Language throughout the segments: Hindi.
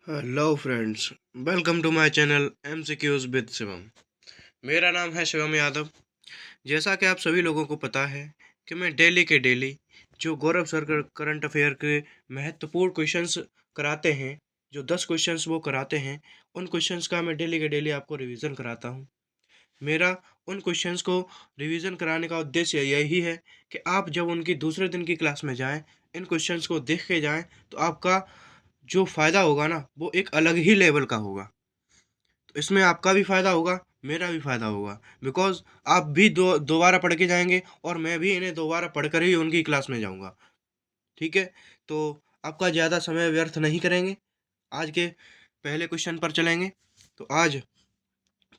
Hello friends, welcome to my channel MCQs with Shivam. मेरा नाम है शिवम यादव। जैसा कि आप सभी लोगों को पता है कि मैं डेली के डेली जो गौरव सर करंट अफेयर के महत्वपूर्ण क्वेश्चंस कराते हैं, जो 10 क्वेश्चंस वो कराते हैं, उन क्वेश्चंस का मैं डेली के डेली आपको रिवीजन कराता हूँ। मेरा उन क्वेश्चंस को रिवीजन कराने का उद्देश्य यही है कि आप जब उनकी दूसरे दिन की क्लास में जाएं, इन क्वेश्चंस को देख के जाएं, तो आपका जो फ़ायदा होगा ना, वो एक अलग ही लेवल का होगा। तो इसमें आपका भी फ़ायदा होगा, मेरा भी फ़ायदा होगा, बिकॉज़ आप भी दोबारा पढ़ के जाएँगे और मैं भी इन्हें दोबारा पढ़कर ही उनकी क्लास में जाऊँगा। ठीक है? तो आपका ज़्यादा समय व्यर्थ नहीं करेंगे। आज के पहले क्वेश्चन पर चलेंगे। तो आज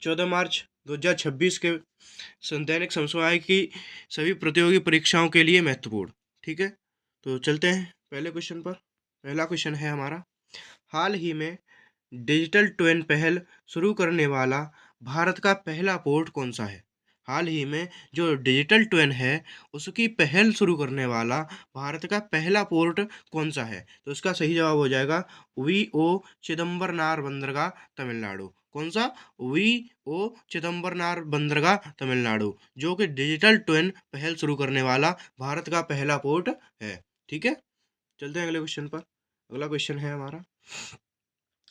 14 मार्च 2026 के दैनिक समसामयिक की सभी प्रतियोगी परीक्षाओं के लिए महत्वपूर्ण। ठीक है? तो चलते हैं पहले क्वेश्चन पर। पहला क्वेश्चन है हमारा, हाल ही में डिजिटल ट्विन पहल शुरू करने वाला भारत का पहला पोर्ट कौन सा है? हाल ही में जो डिजिटल ट्विन है, उसकी पहल शुरू करने वाला भारत का पहला पोर्ट कौन सा है? तो इसका सही जवाब हो जाएगा वीओ चिदम्बरनार बंदरगाह, तमिलनाडु। कौन सा? वीओ चिदम्बरनार बंदरगाह, तमिलनाडु, जो कि डिजिटल ट्विन पहल शुरू करने वाला भारत का पहला पोर्ट है। ठीक है? चलते हैं अगले क्वेश्चन पर। अगला क्वेश्चन है हमारा,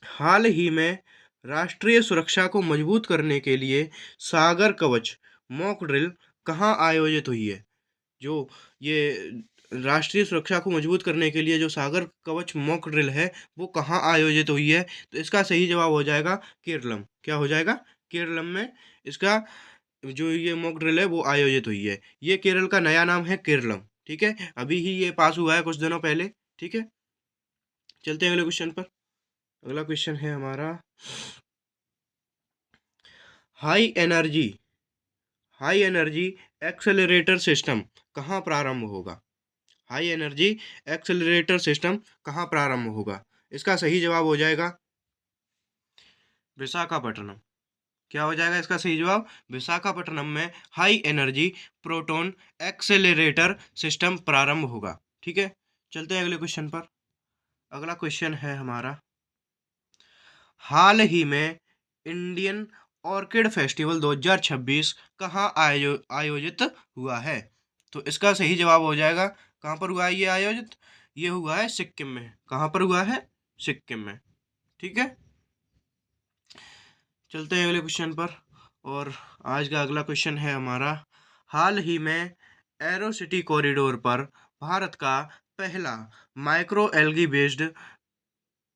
हाल ही में राष्ट्रीय सुरक्षा को मजबूत करने के लिए सागर कवच मॉक ड्रिल कहाँ आयोजित हुई है? जो ये राष्ट्रीय सुरक्षा को मजबूत करने के लिए जो सागर कवच मॉक ड्रिल है, वो कहाँ आयोजित हुई है? तो इसका सही जवाब हो जाएगा केरलम। क्या हो जाएगा? केरलम में इसका जो ये मॉक ड्रिल है वो आयोजित हुई है। ये केरल का नया नाम है केरलम। ठीक है? अभी ही ये पास हुआ है कुछ दिनों पहले। ठीक है? चलते हैं अगले क्वेश्चन पर। अगला क्वेश्चन है हमारा, high energy high energy accelerator system कहाँ प्रारंभ होगा? हाई एनर्जी एक्सेलरेटर सिस्टम कहाँ प्रारंभ होगा? इसका सही जवाब हो जाएगा विशाखापट्टनम। क्या हो जाएगा इसका सही जवाब? विशाखापट्टनम में high energy proton accelerator system प्रारंभ होगा। ठीक है? चलते हैं अगले क्वेश्चन पर। अगला क्वेश्चन है हमारा, हाल ही में इंडियन ऑर्किड फेस्टिवल 2026 कहाँ आयोजित हुआ है? तो इसका सही जवाब हो जाएगा, कहाँ पर हुआ है ये आयोजित? ये हुआ है सिक्किम में। कहाँ पर हुआ है? सिक्किम में। ठीक है? चलते हैं अगले क्वेश्चन पर। और आज का अगला क्वेश्चन है हमारा, हाल ही में एरो सिटी कॉरिडोर पर भारत का पहला micro algae based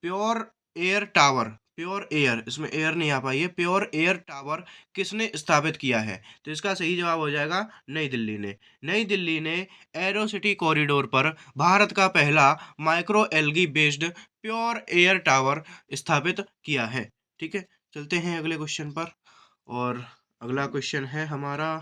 pure air tower, pure air, इसमें एयर नहीं आ पाई है, प्योर एयर टावर किसने स्थापित किया है? तो इसका सही जवाब हो जाएगा नई दिल्ली ने। नई दिल्ली ने एरो सिटी कॉरिडोर पर भारत का पहला micro algae based pure air tower स्थापित किया है। ठीक है? चलते हैं अगले क्वेश्चन पर। और अगला क्वेश्चन है हमारा,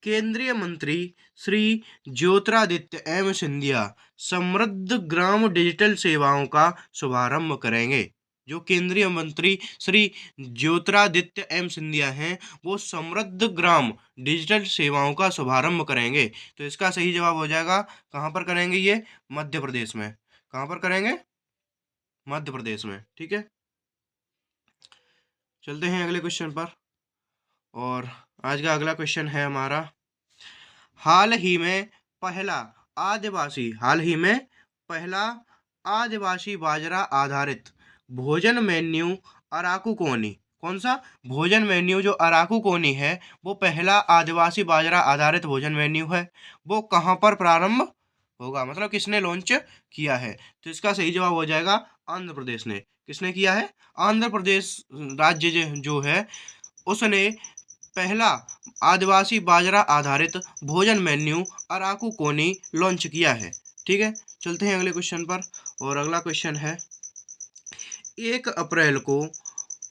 केंद्रीय मंत्री श्री ज्योतिरादित्य एम सिंधिया समृद्ध ग्राम डिजिटल सेवाओं का शुभारंभ करेंगे। जो केंद्रीय मंत्री श्री ज्योतिरादित्य एम सिंधिया हैं, वो समृद्ध ग्राम डिजिटल सेवाओं का शुभारंभ करेंगे। तो इसका सही जवाब हो जाएगा, कहाँ पर करेंगे ये? मध्य प्रदेश में। कहाँ पर करेंगे? मध्य प्रदेश में। ठीक है? चलते हैं अगले क्वेश्चन पर। और आज का अगला क्वेश्चन है हमारा, हाल ही में पहला हाल ही में पहला आदिवासी बाजरा आधारित भोजन मेन्यू अराकू कोनी, कौन सा भोजन मेन्यू? जो अराकू कोनी है, वो पहला आदिवासी बाजरा आधारित भोजन मेन्यू है। वो कहाँ पर प्रारंभ होगा, मतलब किसने लॉन्च किया है? तो इसका सही जवाब हो जाएगा आंध्र प्रदेश ने। किसने किया है? आंध्र प्रदेश राज्य जो है, उसने पहला आदिवासी बाजरा आधारित भोजन मेन्यू अराकू कोनी लॉन्च किया है। ठीक है? चलते हैं अगले क्वेश्चन पर। और अगला क्वेश्चन है, 1 अप्रैल को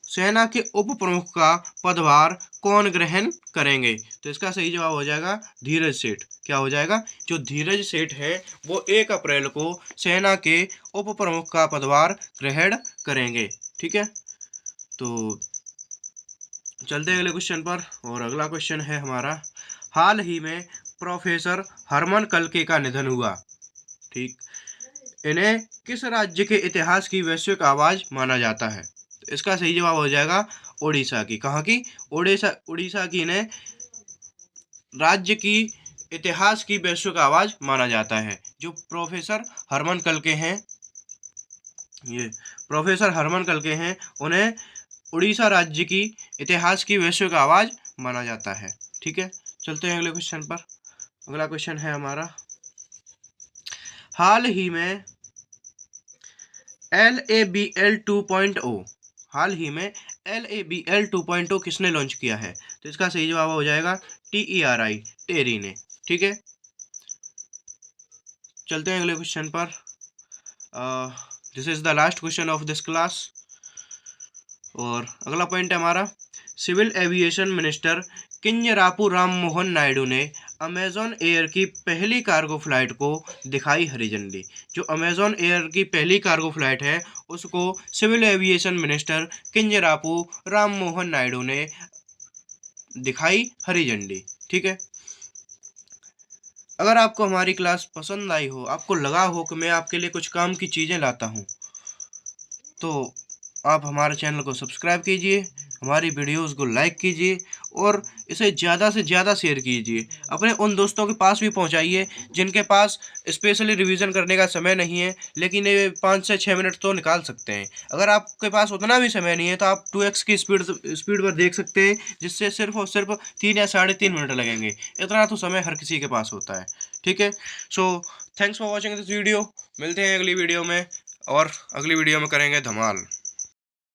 सेना के उप प्रमुख का पदभार कौन ग्रहण करेंगे? तो इसका सही जवाब हो जाएगा धीरज सेठ। क्या हो जाएगा? जो धीरज सेठ है, वो 1 अप्रैल को सेना के उप प्रमुख का पदभार ग्रहण करेंगे। ठीक है? तो चलते हैं अगले क्वेश्चन पर। और अगला क्वेश्चन है हमारा, हाल ही में प्रोफेसर हरमन कलके का निधन हुआ। ठीक, इन्हें किस राज्य के इतिहास की वैश्विक आवाज माना जाता है? तो इसका सही जवाब हो जाएगा ओडिशा की। कहाँ की? उड़ीसा की इन्हें राज्य की इतिहास की वैश्विक आवाज माना जाता है। जो प्रोफेसर हरमन कलके हैं, ये प्रोफेसर हरमन कलके हैं, उन्हें उड़ीसा राज्य की इतिहास की वैश्विक आवाज माना जाता है। ठीक है, चलते हैं अगले क्वेश्चन पर। अगला क्वेश्चन है हमारा, हाल ही में LABL 2.0 हाल ही में LABL 2.0 किसने लॉन्च किया है? तो इसका सही जवाब हो जाएगा TERI, टेरी ने। ठीक है, चलते हैं अगले क्वेश्चन पर। This is the last question of this class. और अगला पॉइंट है हमारा, civil aviation minister Kinjarapu Ram Mohan Naidu ने अमेजॉन एयर की पहली कार्गो फ्लाइट को दिखाई हरी झंडी। जो अमेजॉन एयर की पहली कार्गो फ्लाइट है उसको civil aviation minister Kinjarapu Ram Mohan Naidu ने दिखाई हरी झंडी। ठीक है, अगर आपको हमारी क्लास पसंद आई हो, आपको लगा हो कि मैं आपके लिए कुछ काम की चीज़ें लाता हूँ, तो आप हमारे चैनल को सब्सक्राइब कीजिए, हमारी वीडियोस को लाइक कीजिए और इसे ज़्यादा से ज़्यादा शेयर कीजिए। अपने उन दोस्तों के पास भी पहुंचाइए जिनके पास स्पेशली रिवीजन करने का समय नहीं है, लेकिन ये 5 से 6 मिनट तो निकाल सकते हैं। अगर आपके पास उतना भी समय नहीं है तो आप 2x की स्पीड पर देख सकते हैं, जिससे सिर्फ और सिर्फ 3 या 3.5 मिनट लगेंगे। इतना तो समय हर किसी के पास होता है। ठीक है, so thanks for watching this video. मिलते हैं अगली वीडियो में, और अगली वीडियो में करेंगे धमाल।